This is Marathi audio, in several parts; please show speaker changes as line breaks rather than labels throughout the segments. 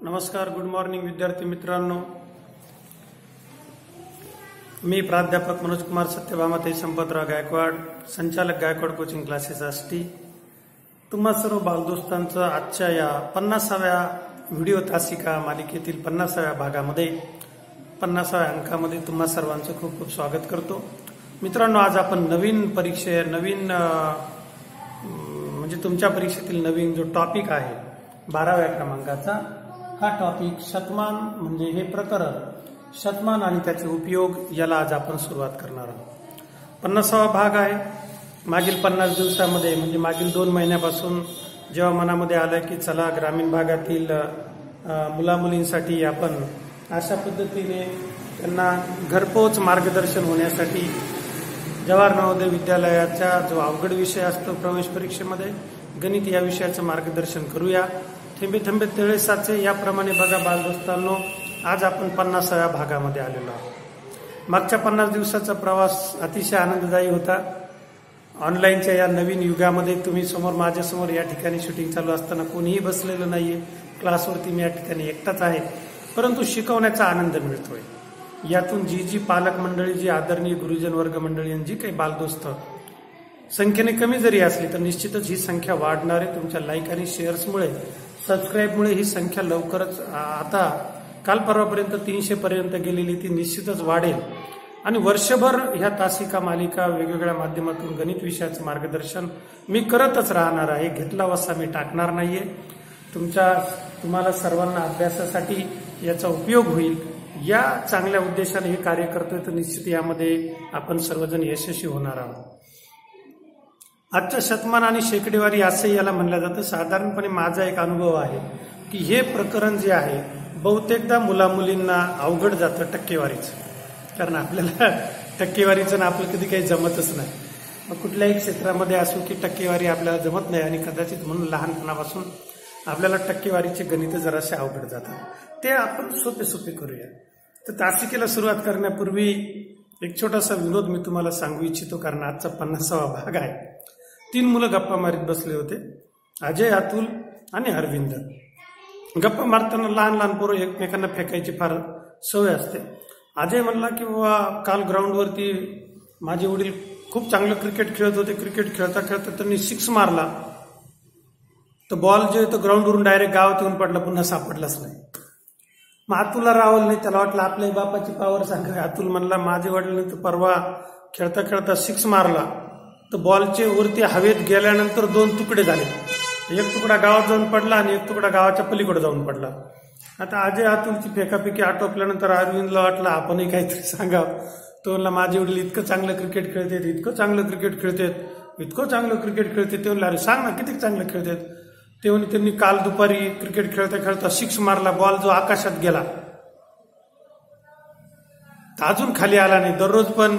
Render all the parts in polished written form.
नमस्कार, गुड मॉर्निंग विद्यार्थी मित्रांनो. मी प्राध्यापक मनोज कुमार सत्यभामाते संपतराव गायकवाड, संचालक गायकवाड कोचिंग क्लासेस आष्टी. तुम्हा सर्व बालदोस्तांचं आजच्या या 50व्या व्हिडिओ तासिका मालिकेतील 50व्या भागामध्ये 50व्या अंकामध्ये तुम्हा सर्वांचं खूप खूप स्वागत करतो. मित्रांनो, आज आपण नवीन म्हणजे तुमच्या परीक्षेतील नवीन जो टॉपिक आहे 12व्या क्रमांकाचा, हा टॉपिक शतमान म्हणजे हे प्रकरण शतमान आणि त्याचे उपयोग याला आज आपण सुरुवात करणार आहोत. 50वा भाग आहे. मागील 50 दिवसामध्ये म्हणजे मागील 2 महिन्यापासून जेव्हा मनामध्ये आलं की चला ग्रामीण भागातील मुलामुलींसाठी आपण अशा पद्धतीने त्यांना घरपोच मार्गदर्शन होण्यासाठी जवाहर नवोदय विद्यालयाचा जो अवघड विषय असतो प्रवेश परीक्षेमध्ये गणित या विषयाचं मार्गदर्शन करूया. थेंबे थेंबे तळे साचे याप्रमाणे बघा बालदोस्तांनो, आज आपण 50व्या भागामध्ये आलेलो आहोत. मागच्या 50 दिवसाचा प्रवास अतिशय आनंददायी होता. ऑनलाईनच्या या नवीन युगामध्ये तुम्ही माझ्यासमोर या ठिकाणी शूटिंग चालू असताना कोणीही बसलेलं नाहीये. क्लासवरती मी या ठिकाणी एकटाच आहे, परंतु शिकवण्याचा आनंद मिळतोय. यातून जी पालक मंडळी, जी आदरणीय गुरुजन वर्ग मंडळी आणि जी काही बालदोस्त संख्येने कमी जरी असली तर निश्चितच ही संख्या वाढणार आहे. तुमच्या लाईक आणि शेअर्समुळे, सबस्क्राईबमुळे ही संख्या लवकरच आता काल परवापर्यंत 300 पर्यंत गेलेली ती निश्चितच वाढेल. आणि वर्षभर ह्या तासिका मालिका वेगवेगळ्या माध्यमातून गणित विषयाचं मार्गदर्शन मी करतच राहणार आहे. घेतला वसा मी टाकणार नाहीये. तुम्हाला सर्वांना अभ्यासासाठी याचा उपयोग होईल या चांगल्या उद्देशाने हे कार्य करतोय, तर निश्चित यामध्ये आपण सर्वजण यशस्वी होणार आहोत. आजच्या शतमान आणि शेकडेवारी असंही याला म्हणलं जातं. साधारणपणे माझा एक अनुभव आहे की हे प्रकरण जे आहे बहुतेकदा मुलामुलींना अवघड जातं टक्केवारीचं. कारण आपल्याला टक्केवारीचं ना आपलं कधी काही जमतच नाही. मग कुठल्याही क्षेत्रामध्ये असो की टक्केवारी आपल्याला जमत नाही आणि कदाचित म्हणून लहानपणापासून आपल्याला टक्केवारीचे गणित जरासे अवघड जातात. ते आपण सोपे करूया. तर तासिकेला सुरुवात करण्यापूर्वी एक छोटासा विनोद मी तुम्हाला सांगू इच्छितो, कारण आजचा 50वा भाग आहे. 3 मुलं गप्पा मारीत बसले होते, अजय, अतुल आणि अरविंद. गप्पा मारताना लहान पोरं एकमेकांना फेकायची फार सवय असते. अजय म्हणला की बाबा काल ग्राउंडवरती माझे वडील खूप चांगलं क्रिकेट खेळत होते. क्रिकेट खेळता त्यांनी 6 मारला, तर बॉल जे तो ग्राउंडवरून डायरेक्ट गावात येऊन पडला, पुन्हा सापडलाच नाही. मग अतुलला राहुल नाही, त्याला वाटलं आपल्या बापाची पावर सांग. अतुल म्हणला माझे वडिलांनी तर परवा खेळता 6 मारला, तर बॉलचे वरती हवेत गेल्यानंतर 2 तुकडे झाले. एक तुकडा गावात जाऊन पडला आणि एक तुकडा गावाच्या पलीकडे जाऊन पडला. आता अजय अतुलची फेकाफेकी आटोपल्यानंतर अरविंदला वाटलं आपणही काहीतरी सांगावं. तो म्हणला माझे वडील इतकं चांगलं क्रिकेट खेळतात, इतकं चांगलं क्रिकेट खेळतात. ते म्हणलं अरे सांग ना किती चांगलं खेळतात. ते म्हणे त्यांनी काल दुपारी क्रिकेट खेळता 6 मारला, बॉल जो आकाशात गेला अजून खाली आला नाही. दररोज पण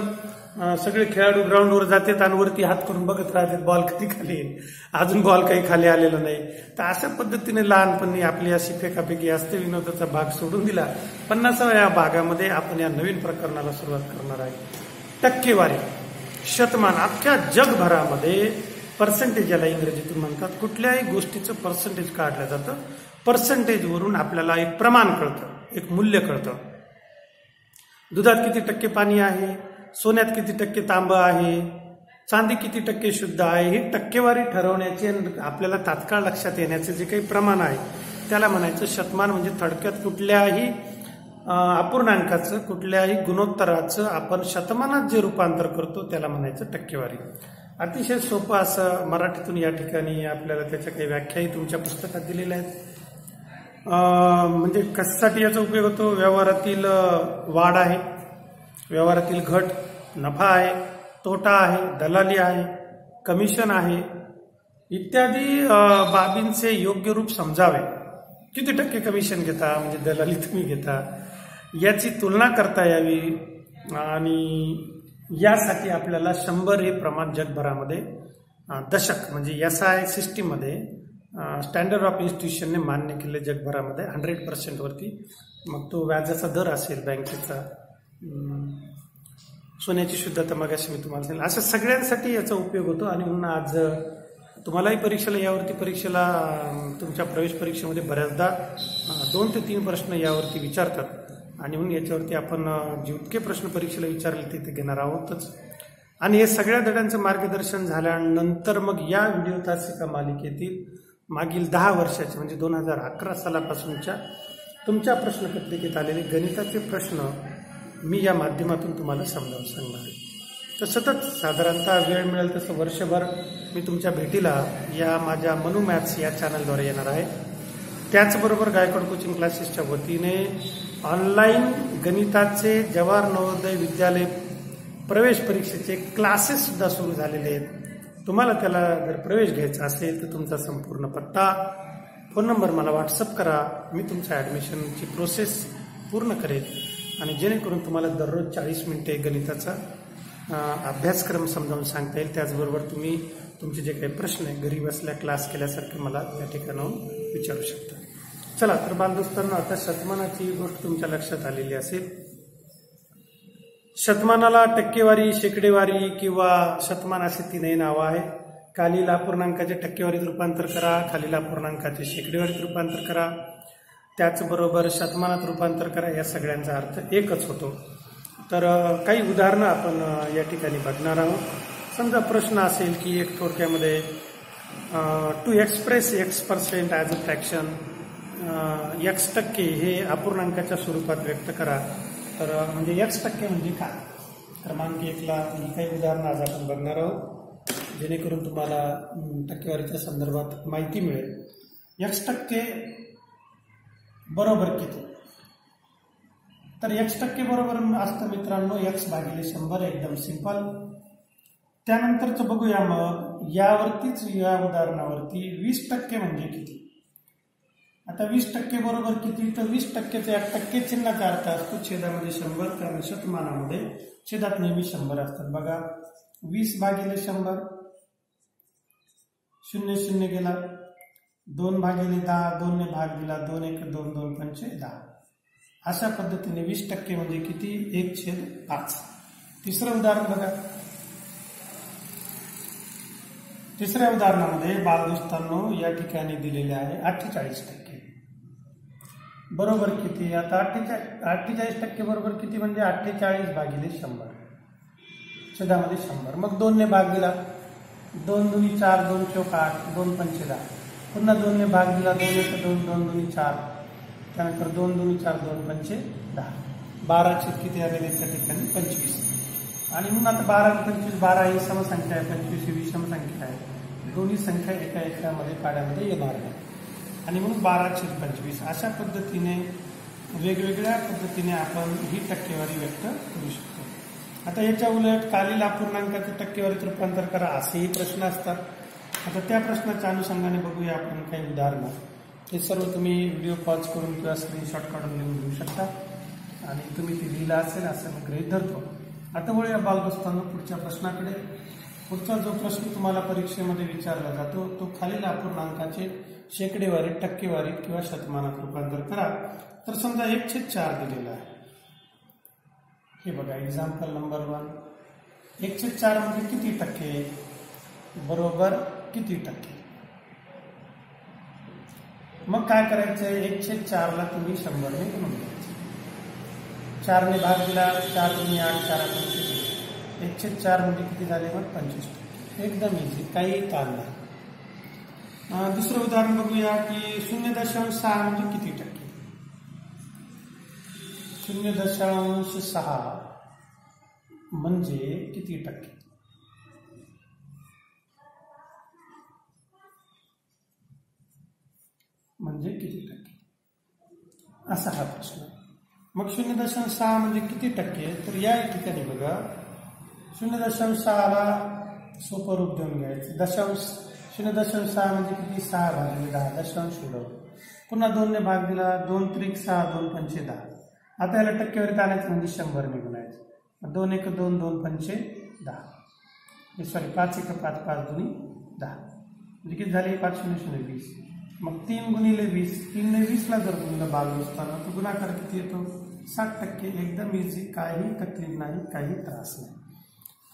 सगळे खेळाडू ग्राउंडवर जातात आणि वरती हात करून बघत राहतात बॉल कधी खाली येईल, अजून बॉल काही खाली आलेला नाही. तर अशा पद्धतीने लहानपणी आपली अशी फेकाफेकी असते. विनोदाचा भाग सोडून दिला. 50व्या भागामध्ये आपण या नवीन प्रकरणाला सुरुवात करणार आहे. टक्केवारी, शतमान. अख्ख्या जगभरामध्ये पर्सेंटेज याला इंग्रजीतून म्हणतात. कुठल्याही गोष्टीचं पर्सेंटेज काढलं जातं. पर्सेंटेजवरून आपल्याला एक प्रमाण कळतं, एक मूल्य कळतं. दुधात किती टक्के पाणी आहे, सोन्यात किती टक्के तांब आहे, चांदी किती टक्के शुद्ध आहे, ही टक्केवारी ठरवण्याचे आपल्याला तात्काळ लक्षात येण्याचे जे काही प्रमाण आहे त्याला म्हणायचं शतमान. म्हणजे थोडक्यात कुठल्याही अपूर्णांकाचं, कुठल्याही गुणोत्तराचं आपण शतमानात जे रूपांतर करतो त्याला म्हणायचं टक्केवारी. अतिशय सोपं असं मराठीतून या ठिकाणी आपल्याला त्याच्या काही व्याख्याही तुमच्या पुस्तकात दिलेल्या आहेत. म्हणजे कशासाठी याचा उपयोग होतो? व्यवहारातील वाढ आहे, व्यवहारातील घट, नफा आहे, तोटा आहे, दलाली आहे, कमिशन आहे, इत्यादी बाबींचे योग्य रूप समजावे. किती टक्के कमिशन घेता म्हणजे दलाली तुम्ही घेता याची तुलना करता यावी. आणि यासाठी आपल्याला 100 हे प्रमाण जगभरामध्ये दशक म्हणजे SI सिस्टीममध्ये स्टँडर्ड ऑफ इन्स्टिट्यूशनने मान्य केले जगभरामध्ये 100% वरती. मग तो व्याजाचा दर असेल, बँकेचा, सोन्याची शुद्धता, मगाशी मी तुम्हाला सांगितलं, अशा सगळ्यांसाठी याचा उपयोग होतो. आणि म्हणून आज तुम्हालाही परीक्षेला तुमच्या प्रवेश परीक्षेमध्ये बऱ्याचदा 2 ते 3 प्रश्न यावरती विचारतात आणि म्हणून याच्यावरती आपण जितके प्रश्न परीक्षेला विचारले ते घेणार आहोतच. आणि हे सगळ्या धड्यांचं मार्गदर्शन झाल्यानंतर मग या व्हिडिओ तासिका मालिकेतील मागील 10 वर्षाचे म्हणजे 2011 सालापासूनच्या तुमच्या प्रश्नपत्रिकेत आलेले गणिताचे प्रश्न मी या माध्यमातून तुम्हाला समजावून सांगणार आहे. तर सतत साधारणतः वेळ मिळेल तसं वर्षभर मी तुमच्या भेटीला या माझ्या मनू मॅथ्स या चॅनलद्वारे येणार आहे. त्याचबरोबर गायकवाड कोचिंग क्लासेसच्या वतीने ऑनलाईन गणिताचे जवाहर नवोदय विद्यालय प्रवेश परीक्षेचे क्लासेस सुद्धा सुरू झालेले आहेत. तुम्हाला त्याला जर प्रवेश घ्यायचा असेल तर तुमचा संपूर्ण पत्ता, फोन नंबर मला व्हॉट्सअप करा. मी तुमच्या ॲडमिशनची प्रोसेस पूर्ण करेन आणि जेणेकरून तुम्हाला दररोज 40 मिनिटे गणिताचा अभ्यासक्रम समजावून सांगता येईल. त्याचबरोबर तुम्ही तुमचे जे काही प्रश्न आहे घरी बसल्या क्लास केल्यासारखे मला त्या ठिकाणाहून विचारू शकता. चला तर बालदोस्तांना आता शतमानाची गोष्ट तुमच्या लक्षात आलेली असेल. शतमानाला टक्केवारी, शेकडेवारी किंवा शतमान असे 3 नावं आहे. खालील अपूर्णांकाचे टक्केवारीत रूपांतर करा, खालील अपूर्णांकाचे शेकडेवारीत रूपांतर करा, त्याचबरोबर शतमानात रूपांतर करा. या सगळ्यांचा अर्थ एकच होतो. तर काही उदाहरणं आपण या ठिकाणी बघणार आहोत. समजा प्रश्न असेल की एक थोडक्यामध्ये to express x% as a fraction, x% हे अपूर्णांकाच्या स्वरूपात व्यक्त करा. तर म्हणजे x% म्हणजे काय? क्रमांक 1ला ही काही उदाहरणं आज आपण बघणार आहोत जेणेकरून तुम्हाला टक्केवारीच्या संदर्भात माहिती मिळेल. x% बरोबर किती? तर x% बरोबर असतं मित्रांनो x/100. एकदम सिंपल. त्यानंतरच बघूया मग यावरतीच या उदाहरणावरती 20% म्हणजे किती? आता 20% बरोबर किती? तर 20%चा टक्के चिन्हाचा अर्थ असतो छेदामध्ये 100, कारण शतमानामध्ये छेदात नेहमी 100 असतात. बघा 20/100, 0 0 गेला, 2/10, 2 ने भाग दिला, 2 1 2 2 5 10. अशा पद्धतीने 20% म्हणजे किती? 1/5. तिसरं उदाहरण बघा. तिसऱ्या उदाहरणामध्ये बालदोस्तांनो या ठिकाणी दिलेले आहे 48% बरोबर किती? आता 48% बरोबर किती म्हणजे 48/100, छेदामध्ये 100. मग 2 ने भाग दिला, 2 2 4, 2 4 8, 2 5 10. पुन्हा 2 ने भाग दिला, 2 1 2 2 2 4, त्यानंतर 2 2 4 2 5 10. 12 छेद किती आलेले त्या ठिकाणी? 25. आणि म्हणून आता 12 आणि 25, 12 ही समसंख्या आहे, 25 ही विषम संख्या आहे. दोन्ही संख्या एका एकामध्ये पाड्यामध्ये येणार नाही आणि म्हणून 12/25. अशा पद्धतीने वेगवेगळ्या पद्धतीने आपण ही टक्केवारी व्यक्त करू शकतो. आता याच्या उलट खालील अपूर्णांकाचे टक्केवारीत रूपांतर करा असेही प्रश्न असतात. आता त्या प्रश्नाच्या अनुषंगाने बघूया आपण काही उदाहरणं. हे सर्व तुम्ही व्हिडिओ पॉज करून किंवा स्क्रीनशॉट काढून लिहून घेऊ शकता आणि तुम्ही ते लिहिलं असेल असं मी गृहीत धरतो. आता वळूया बालदोस्तांनो पुढच्या प्रश्नाकडे. पुढचा जो प्रश्न तुम्हाला परीक्षेमध्ये विचारला जातो तो खालील अपूर्णांकाचे शेकडेवारीत, टक्केवारीत किंवा शतमानात रूपांतर करा. तर समजा 1/4 दिलेला आहे. हे बघा एक्झाम्पल नंबर 1. 1/4 म्हणजे किती टक्के? बरोबर किती टक्के? मग काय करायचंय? 1/4ला तुम्ही 100 ने गुणून घ्यायचं. 4 ने भाग दिला, 4 2 8, 4 25. 1/4 म्हणजे किती झाले? मग 25%. एकदम इझी, काही ताण नाही. दुसरं उदाहरण बघूया की 0.6 म्हणजे किती टक्के? 0.6 म्हणजे किती टक्के? म्हणजे किती टक्के? असा हा प्रश्न. मग 0.6 म्हणजे किती टक्के? तर या ठिकाणी बघा 0.6ला सोपं रूप देऊन घ्यायचं. 0.6 म्हणजे किती? 6/10. दशांश उडवलं. पुन्हा 2 ने भाग दिला, 2 3 6, 2 5 10. आता याला टक्केवारीत आणायचं म्हणजे 100 ने गुणायचं. 2 1 2 2 5 10. सॉरी 5 1 5 5 2 10. म्हणजे किती झाले? 5 0 0 20. मग 3 गुणिले 20, 3 ने 20ला जर गुणलं बालदोस्तांनो तर गुणाकार किती येतो? 60%. एकदम इझी, काही तकलीफ नाही, काही त्रास नाही.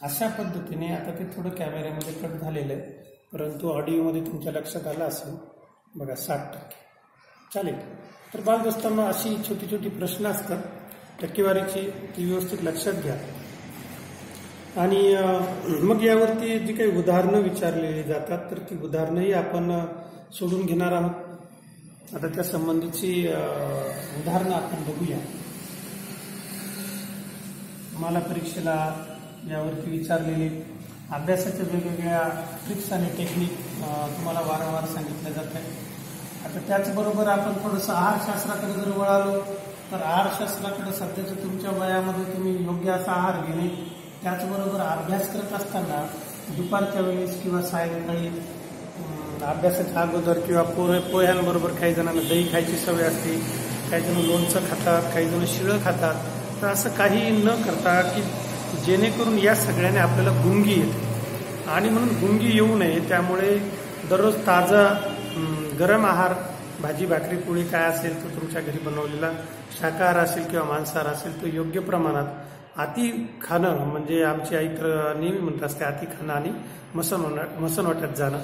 अशा पद्धतीने आता ते थोडं कॅमेऱ्यामध्ये कट झालेलं आहे परंतु ऑडिओमध्ये तुमच्या लक्षात आलं असेल बघा 60%. चालेल. तर बालदोस्तांना अशी छोटी छोटी प्रश्न असतात टक्केवारीची, ती व्यवस्थित लक्षात घ्या. आणि मग यावरती जी काही उदाहरणं विचारलेली जातात तर ती उदाहरणंही आपण सोडून घेणार आहोत. आता त्या संबंधीची उदाहरणं आपण बघूया. मला परीक्षेला यावरती विचारलेले अभ्यासाच्या वेगवेगळ्या ट्रिक्स आणि टेक्निक तुम्हाला वारंवार सांगितल्या जात आहे. आता त्याचबरोबर आपण थोडंसं आहारशास्त्राकडे जर वळालो तर आहारशास्त्राकडे सध्याच्या तुमच्या वयामध्ये तुम्ही योग्य असा आहार घेणे, त्याचबरोबर अभ्यास करत असताना दुपारच्या वेळेस किंवा सायंकाळी अभ्यासाच्या अगोदर किंवा पोह्यांबरोबर काही जणांना दही खायची सवय असते, काही जण लोणचं खातात, काही जण शिळं खातात. तर असं काही न करता की जेणेकरून या सगळ्याने आपल्याला गुंगी येते आणि म्हणून गुंगी येऊ नये त्यामुळे दररोज ताजा गरम आहार, भाजी भाकरी पोळी काय असेल तो तुमच्या घरी बनवलेला, शाकाहार असेल किंवा मांसाहार असेल तो योग्य प्रमाणात. अति खाणं म्हणजे आमची आई तर नेहमी म्हणत असते अति खाणं आणि मसनवट्यात जाणं,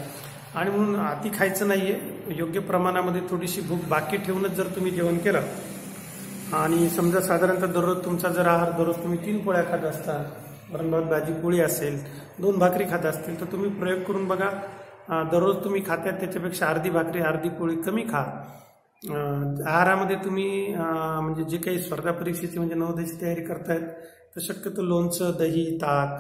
आणि म्हणून अति खायचं नाहीये. योग्य प्रमाणामध्ये थोडीशी भूक बाकी ठेवूनच जर तुम्ही जेवण केलं आणि समजा साधारणतः दररोज तुमचा जर आहार दररोज तुम्ही 3 पोळ्या खात असता, वरण भाजी पोळी असेल, 2 भाकरी खात असतील तर तुम्ही प्रयोग करून बघा. दररोज तुम्ही खात्यात त्याच्यापेक्षा अर्धी भाकरी अर्धी पोळी कमी खा. आहारामध्ये तुम्ही म्हणजे जे काही स्पर्धा परीक्षेची म्हणजे नवोदयाची तयारी करतायत तर शक्यतो लोणचं, दही, ताक,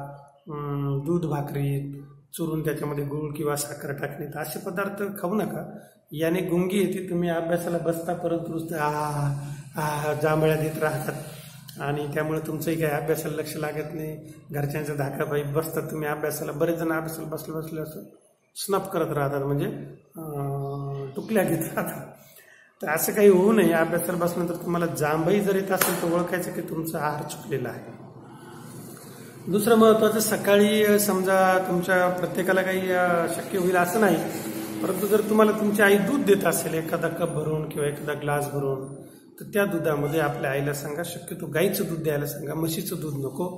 दूध भाकरी चुरून त्याच्यामध्ये गुळ किंवा साखर टाकणे तर असे पदार्थ खाऊ नका. याने गुंगी येते. तुम्ही अभ्यासाला बसता परंतु नुसतं जांभळ्या देत राहतात आणि त्यामुळे तुमचंही काही अभ्यासाला लक्ष लागत नाही. घरच्यांचा धाकापायी बसतात तुम्ही अभ्यासाला. बरेच जण अभ्यासाला बसले असं स्नप करत राहतात म्हणजे टुकल्या घेत राहतात. तर असं काही होऊ नये. अभ्यासाला बसल्यानंतर तुम्हाला जांभई जर येत असेल तर ओळखायचं की तुमचा आहार चुकलेला आहे. दुसरं महत्वाचं, सकाळी समजा तुमच्या प्रत्येकाला काही शक्य होईल असं नाही, परंतु जर तुम्हाला तुमची आई दूध देत असेल एखादा कप भरून किंवा एखादा ग्लास भरून तर त्या दुधामध्ये आपल्या आईला सांगा शक्यतो गाईचं दूध द्यायला सांगा. म्हशीचं दूध नको,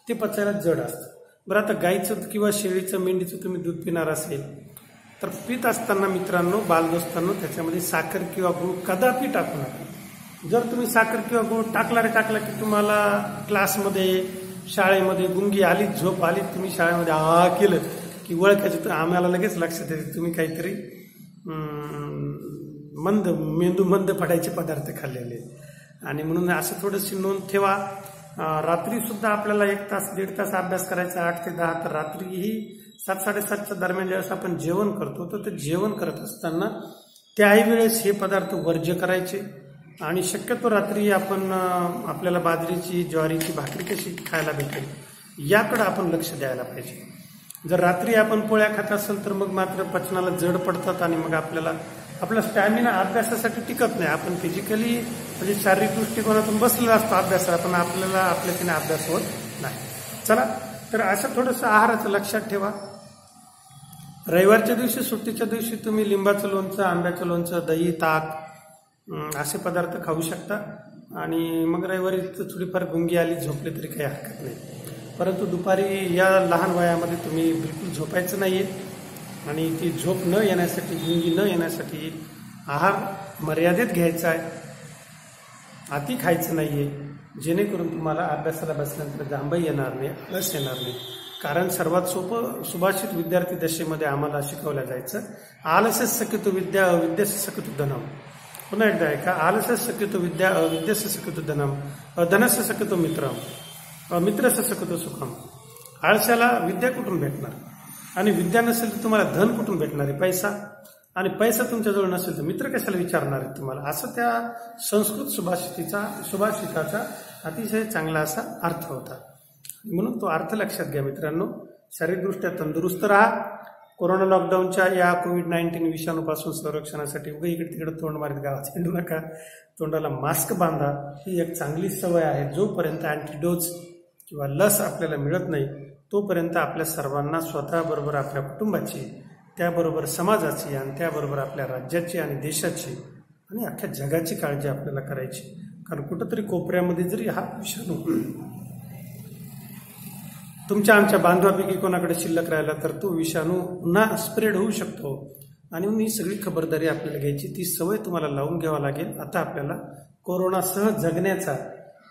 ते पचायला जड असतं. बरं, आता गाईचं किंवा शेळीचं मेंढीचं तुम्ही दूध पिणार असेल तर पित असताना मित्रांनो, बालदोस्तांनो, त्याच्यामध्ये साखर किंवा गुळ कदापि टाकू नका. जर तुम्ही साखर किंवा गुळ टाकला की तुम्हाला क्लासमध्ये शाळेमध्ये गुंगी आली, झोप आली, तुम्ही शाळेमध्ये केलं की ओळखायचं तर आम्हाला लगेच लक्षात येते तुम्ही काहीतरी मेंदू मंद पडायचे पदार्थ खाल्लेले. आणि म्हणून असं थोडीशी नोंद ठेवा. रात्री सुद्धा आपल्याला 1 तास 1.5 तास अभ्यास करायचा 8 ते 10. तर रात्रीही 7-7:30च्या दरम्यान ज्यावेळेस आपण जेवण करतो तर ते जेवण करत असताना त्याही वेळेस हे पदार्थ वर्ज्य करायचे. आणि शक्यतो रात्री आपण आपल्याला बाजरीची ज्वारीची भाकरी कशी खायला भेटेल याकडे आपण लक्ष द्यायला पाहिजे. जर रात्री आपण पोळ्या खात असेल तर मग मात्र पचनाला जड पडतात आणि मग आपला स्टॅमिना अभ्यासासाठी टिकत नाही. आपण फिजिकली म्हणजे शारीरिक दृष्टिकोनातून बसलेला असतो अभ्यासाला, पण आपल्याला आपल्याकडे अभ्यास होत नाही. चला, तर असं थोडंसं आहाराचं लक्षात ठेवा. रविवारच्या दिवशी, सुट्टीच्या दिवशी तुम्ही लिंबाचं लोणचं, आंब्याचं लोणचं, दही, ताक असे पदार्थ खाऊ शकता. आणि मग रविवारी थोडीफार गुंगी आली, झोपले तरी काही हरकत नाही. परंतु दुपारी या लहान वयामध्ये तुम्ही बिलकुल झोपायचं नाहीये. आणि ती झोप न येण्यासाठी, गुंगी न येण्यासाठी आहार मर्यादित घ्यायचा आहे, अति खायचं नाहीये, जेणेकरून तुम्हाला अभ्यासाला बसल्यानंतर जांभई येणार नाही, आळस येणार नाही. कारण सर्वात सोपं सुभाषित विद्यार्थी दशेमध्ये आम्हाला शिकवलं जायचं, आलस्य शक्यतो विद्या, अविद्यस्य शक्यतो धनम. पुन्हा एकदा ऐका, आलस्य शक्यतो विद्या, अविद्यस्य शक्यतो धनम, धनस्य शक्यतो मित्रम, मित्रस्य शक्यतो सुखम. आळशाला विद्या कुठून भेटणार आणि विद्या नसेल तर तुम्हाला धन कुठून भेटणार आहे, पैसा. आणि पैसा तुमच्याजवळ नसेल तर मित्र कशाला विचारणार आहेत तुम्हाला. असं त्या संस्कृत सुभाषिताचा अतिशय चांगला असा अर्थ होता. म्हणून तो अर्थ लक्षात घ्या मित्रांनो. शारीरिकदृष्ट्या तंदुरुस्त राहा. कोरोना लॉकडाऊनच्या या कोविड-19 विषाणूपासून संरक्षणासाठी उगा इकडे तिकडे तोंड मारीत गावात हिंडू नका. तोंडाला मास्क बांधा. ही एक चांगली सवय आहे. जोपर्यंत अँटीडोज किंवा लस आपल्याला मिळत नाही तोपर्यंत आपल्या सर्वांना स्वतःबरोबर आपल्या कुटुंबाची, त्याबरोबर समाजाची आणि त्याबरोबर आपल्या राज्याची आणि देशाची आणि अख्ख्या जगाची काळजी आपल्याला करायची. कारण कुठंतरी कोपऱ्यामध्ये जरी हा विषाणू तुमच्या आमच्या बांधवापैकी कोणाकडे शिल्लक राहिला तर तो विषाणू पुन्हा स्प्रेड होऊ शकतो आणि ही सगळी खबरदारी आपल्याला घ्यायची, ती सवय तुम्हाला लावून घ्यावा लागेल। आता आपल्याला कोरोनासह जगण्याचा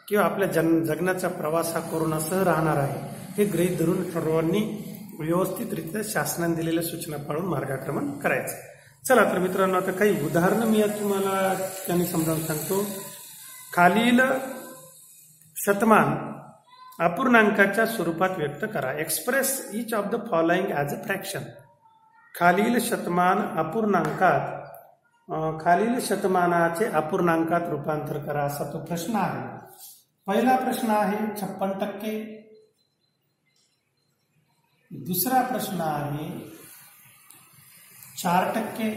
किंवा आपल्या जगण्याचा प्रवास हा कोरोनासह राहणार आहे हे गृहीत धरून सर्वांनी व्यवस्थितरित्या शासनाने दिलेल्या सूचना पाळून मार्गक्रमण करायचं। चला तर मित्रांनो, आता काही उदाहरणं मी तुम्हाला त्यांनी समजावून सांगतो। खालील शतमान अपूर्णांकाच्या स्वरूपात व्यक्त करा। Express each of the following as a fraction. खालील शतमानाचे अपूर्णांकात रूपांतर करा असा तो प्रश्न आहे। पहिला प्रश्न आहे 56%, दुसरा प्रश्न आहे 4%,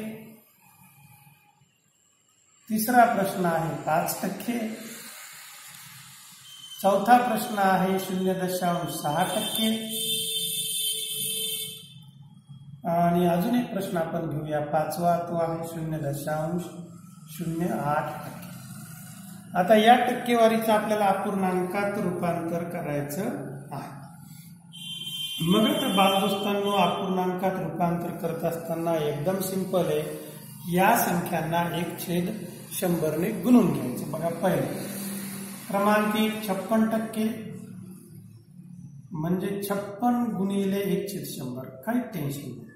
तिसरा प्रश्न आहे 5%, चौथा प्रश्न आहे 0.6% आणि अजून एक प्रश्न आपण घेऊया, पाचवा, तो आहे 0.08%। आता या टक्केवारीचं आपल्याला अपूर्णांकात रूपांतर करायचं आहे। मग आता बालदोस्तांनो, अपूर्णांकात रूपांतर करत असताना एकदम सिंपल आहे, या संख्यांना 1/100 ने गुणून घ्यायचं। बघा, पहिले क्रमांक 1 56% म्हणजे 56 गुणिले 1/100, काही टेन्शन नाही।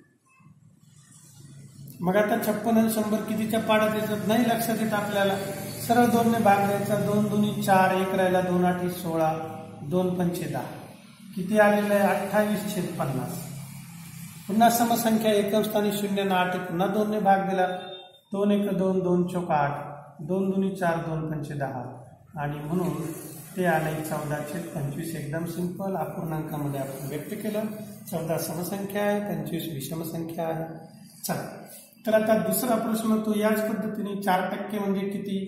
मग आता 56 आणि 100 कितीच्या पाड्यात येतात नाही लक्षात येत आपल्याला, सरळ 2 ने भाग द्यायचा, 2 दुनी 4, 1 राहिला, 2 8 16, 2 पंचे 10, किती आलेलं आहे 28/50। पुन्हा समसंख्या एकम स्थानी 0 आणि 8, पुन्हा 2 ने भाग दिला, 2 1 2, 2 चौक 8, 2 दुनी 4, 2 पंचे 10 आणि म्हणून ते आले 14/25। एकदम सिंपल, अपूर्णांकामध्ये आपण व्यक्त केलं। 14 समसंख्या आहे, 25 विषम संख्या आहे। चला तर आता दुसरा प्रश्न तो याच पद्धतीने 4% म्हणजे किती,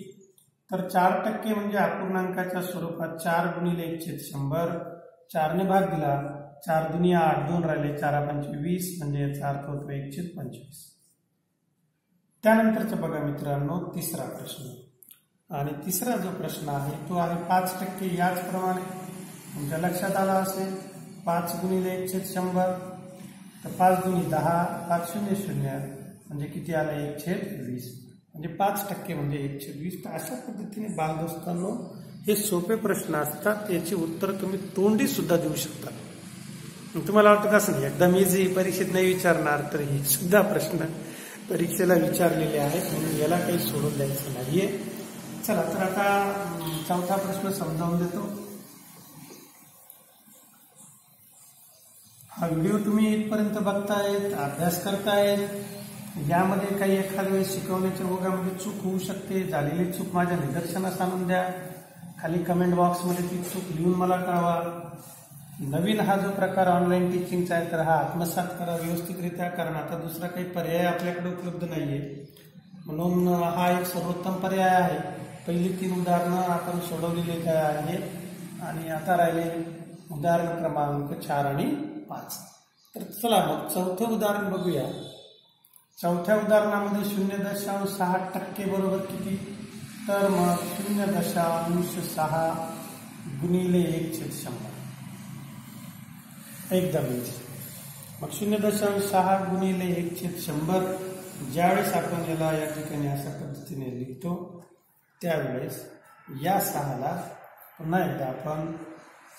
तर 4% म्हणजे अपूर्णांकाच्या स्वरूपात 4 गुणिले 1/100, 4 ने भाग दिला, 4 दुनी 8, 2 राहिले, 4 पंचे 20 म्हणजे याचा अर्थ होतो 1/25। त्यानंतरचं बघा मित्रांनो तिसरा प्रश्न, आणि तिसरा जो प्रश्न आहे तो आहे 5%। याचप्रमाणे तुमच्या लक्षात आला असेल, 5 गुणिले 1/100, तर 5 दुनी 10, 5 0 0 म्हणजे किती आलं 1/20, म्हणजे 5% म्हणजे 1/20। तर अशा पद्धतीने बालदोस्तांनो हे सोपे प्रश्न असतात, याची उत्तर तुम्ही तोंडी सुद्धा देऊ शकता। तुम्हाला वाटत असेल एकदम इझी, परीक्षेत नाही विचारणार, तर हे सुद्धा प्रश्न परीक्षेला विचारलेले आहेत, म्हणून याला काही सोडून द्यायचं नाहीये। चला तर आता चौथा प्रश्न समजावून देतो। हा व्हिडिओ तुम्ही इथपर्यंत बघतायत, अभ्यास करतायत, यामध्ये काही एखाद्या वेळेस शिकवण्याच्या ओघामध्ये चूक होऊ शकते, झालेली चूक माझ्या निदर्शनास आणून द्या, खाली कमेंट बॉक्समध्ये ती चूक लिहून मला कळवा। नवीन हा जो प्रकार ऑनलाईन टीचिंगचा आहे तर हा आत्मसात करा व्यवस्थितरित्या, कारण आता दुसरा काही पर्याय आपल्याकडे उपलब्ध नाहीये, म्हणून हा एक सर्वोत्तम पर्याय आहे। पहिली 3 उदाहरणं आपण सोडवलेली आहे आणि आता राहिले उदाहरण क्रमांक 4 आणि 5। तर चला मग चौथं उदाहरण बघूया। चौथ्या उदाहरणामध्ये 0.6% बरोबर किती, तर मग 0.6 गुणिले 1/100 एकदम इझी। मग 0.6 गुणिले 1/100 ज्यावेळेस आपण याला या ठिकाणी अशा पद्धतीने लिहितो, त्यावेळेस या 6ला पुन्हा एकदा आपण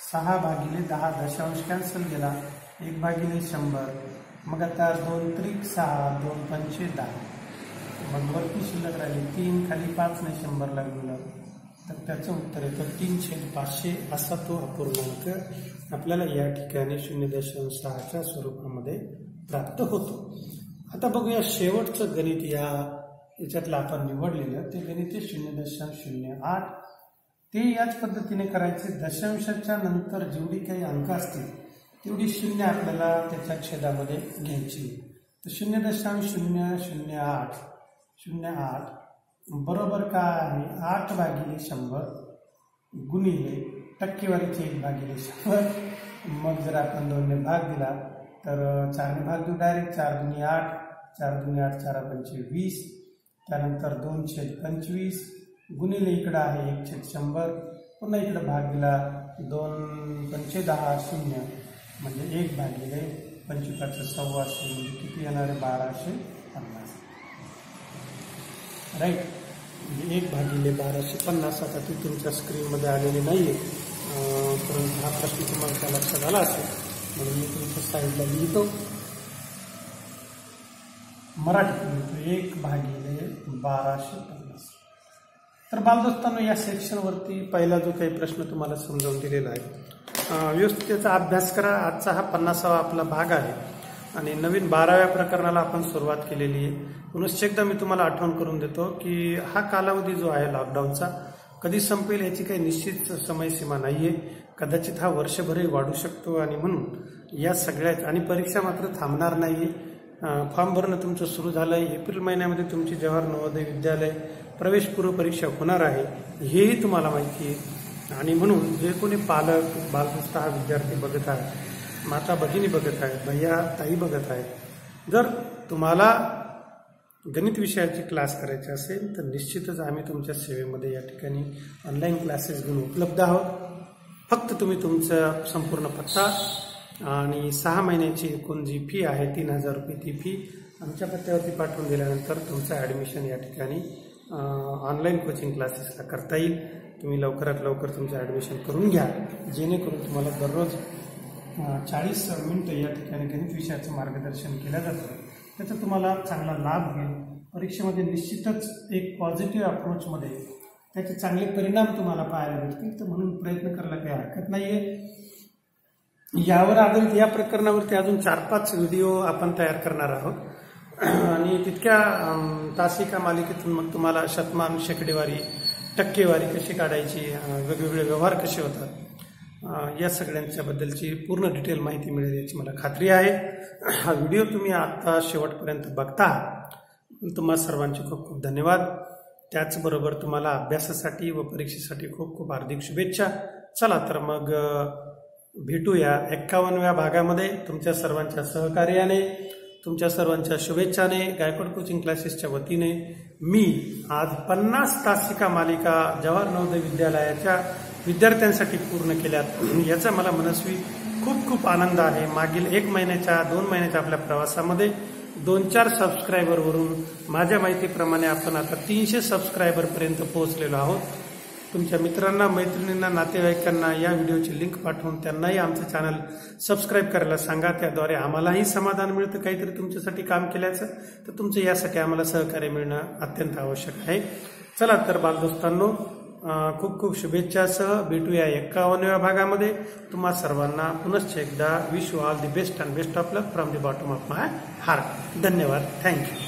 6/10 दशांश कॅन्सल केला, 1/100, मग आता 2 त्रिक 6, 2 पंचे 10, मग वरती शिल्लक राहिली 3, खाली 5 ने 100 ला गुणलं तर त्याचं उत्तर येतं 3/500 असा तो अपूर्णांक आपल्याला या ठिकाणी 0.6च्या स्वरूपामध्ये प्राप्त होतो। आता बघूया शेवटचं गणित, याच्यातलं आपण निवडलेलं ते गणित 0.08। ते याच पद्धतीने करायचे, दशांशाच्या नंतर जेवढी काही अंक असतील तेवढी 0 आपल्याला त्याच्या छेदामध्ये घ्यायची। तर 0.008 बरोबर काय आहे 8/100 गुणिले टक्केवारीचे 1/100। मग जर आपण 2 ने भाग दिला तर 4 ने भाग देऊ डायरेक्ट, 4 दुनी 8, 4 दुनी 8, 4 पंचे 20, त्यानंतर 2/25 गुणिले इकडं आहे 1/100, पुन्हा इकडे भाग दिला 2 पंचे 10 0, म्हणजे 1 भागिले 25/6 म्हणजे किती येणार आहे 1250. राईट. म्हणजे 1 भागिले 1250. आता ती तुमच्या स्क्रीनमध्ये आलेली नाही आहे, परंतु हा प्रश्न तुम्हाला लक्षात आला असेल म्हणून मी तुमच्या साईडला लिहितो. मराठीत लिहितो 1 भागिले 1250. तर बालदोस्तांनो, या सेक्शनवरती पहिला जो काही प्रश्न तुम्हाला समजावून दिलेला आहे, व्यवस्थित त्याचा अभ्यास करा. आजचा हा 50वा आपला भाग आहे आणि नवीन 12व्या प्रकरणाला आपण सुरुवात केलेली आहे. पुनश्च एकदा मी तुम्हाला आठवण करून देतो की हा कालावधी जो आहे लॉकडाऊनचा कधी संपेल याची काही निश्चित समयसीमा नाहीये. कदाचित हा वर्षभरही वाढू शकतो आणि म्हणून या सगळ्याच, आणि परीक्षा मात्र थांबणार नाहीये. फॉर्म भरणं तुमचं सुरू झालंय. एप्रिल महिन्यामध्ये तुमची जवाहर नवोदय विद्यालय प्रवेशपूर्व परीक्षा होणार आहे, हेही तुम्हाला माहिती आहे. आणि म्हणून जे कोणी पालक, बालदोस्त हा विद्यार्थी बघत आहे, माता भगिनी बघत आहेत, भैया ताई बघत आहेत, जर तुम्हाला गणित विषयाची क्लास करायचे असेल तर निश्चितच आम्ही तुमच्या सेवेमध्ये या ठिकाणी ऑनलाईन क्लासेस घेऊन उपलब्ध आहोत. फक्त तुम्ही तुमचा संपूर्ण पत्ता आणि 6 महिन्याची एकूण जी फी आहे 3000 रुपये, ती फी आमच्या पत्त्यावरती पाठवून दिल्यानंतर तुमचं ॲडमिशन या ठिकाणी ऑनलाईन कोचिंग क्लासेसला करता येईल. तुम्ही लवकरात लवकर तुमचं ॲडमिशन करून घ्या, जेणेकरून तुम्हाला दररोज 40 मिनिटं या ठिकाणी गणित विषयाचं मार्गदर्शन केलं जातं. त्याचा तुम्हाला चांगला लाभ घेईल. परीक्षेमध्ये निश्चितच एक पॉझिटिव्ह अप्रोचमध्ये त्याचे चांगले परिणाम तुम्हाला पाहायला भेटतील. तर म्हणून प्रयत्न करायला काही हरकत नाहीये. यावर आधारित या प्रकरणावरती अजून 4-5 व्हिडिओ आपण तयार करणार आहोत आणि तितक्या तासिका मालिकेतून मग तुम्हाला शतमान, शेकडेवारी, टक्केवारी कशी काढायची, वेगवेगळे व्यवहार कसे होतात, या सगळ्यांच्या बद्दलची पूर्ण डिटेल माहिती मिळेल याची मला खात्री आहे. हा व्हिडिओ तुम्ही आता शेवटपर्यंत बघता, तुम्हा सर्वांचे खूप खूप धन्यवाद. त्याचबरोबर तुम्हाला अभ्यासासाठी व परीक्षेसाठी खूप खूप हार्दिक शुभेच्छा. चला तर मग भेटूया 51व्या भागामध्ये. तुमच्या सर्वांच्या सहकार्याने, तुमच्या सर्वांच्या शुभेच्छाने, गायकवाड कोचिंग क्लासेसच्या वतीने मी आज 50 तासिका मालिका जवाहर नवोदय विद्यालयाच्या विद्यार्थ्यांसाठी पूर्ण केल्यात. याचा मला मनस्वी खूप खूप आनंद आहे. मागील 1 महिन्याच्या 2 महिन्याच्या आपल्या प्रवासामध्ये 2-4 सबस्क्रायबरवरून माझ्या माहितीप्रमाणे आपण आता 300 सबस्क्रायबरपर्यंत पोहोचलेलो आहोत. तुमच्या मित्रांना, मैत्रिणींना, नातेवाईकांना या व्हिडिओची लिंक पाठवून त्यांनाही आमचं चॅनल सबस्क्राईब करायला सांगा. त्याद्वारे आम्हालाही समाधान मिळतं काहीतरी तुमच्यासाठी काम केल्याचं. तर तुमचं यासाठी आम्हाला सहकार्य मिळणं अत्यंत आवश्यक आहे. चला तर बालदोस्तांनो, खूप खूप शुभेच्छासह भेटूया 51व्या भागामध्ये. तुम्हा सर्वांना पुनश्च एकदा wish you all the best and best of luck from the bottom of my heart. धन्यवाद. थँक्यू.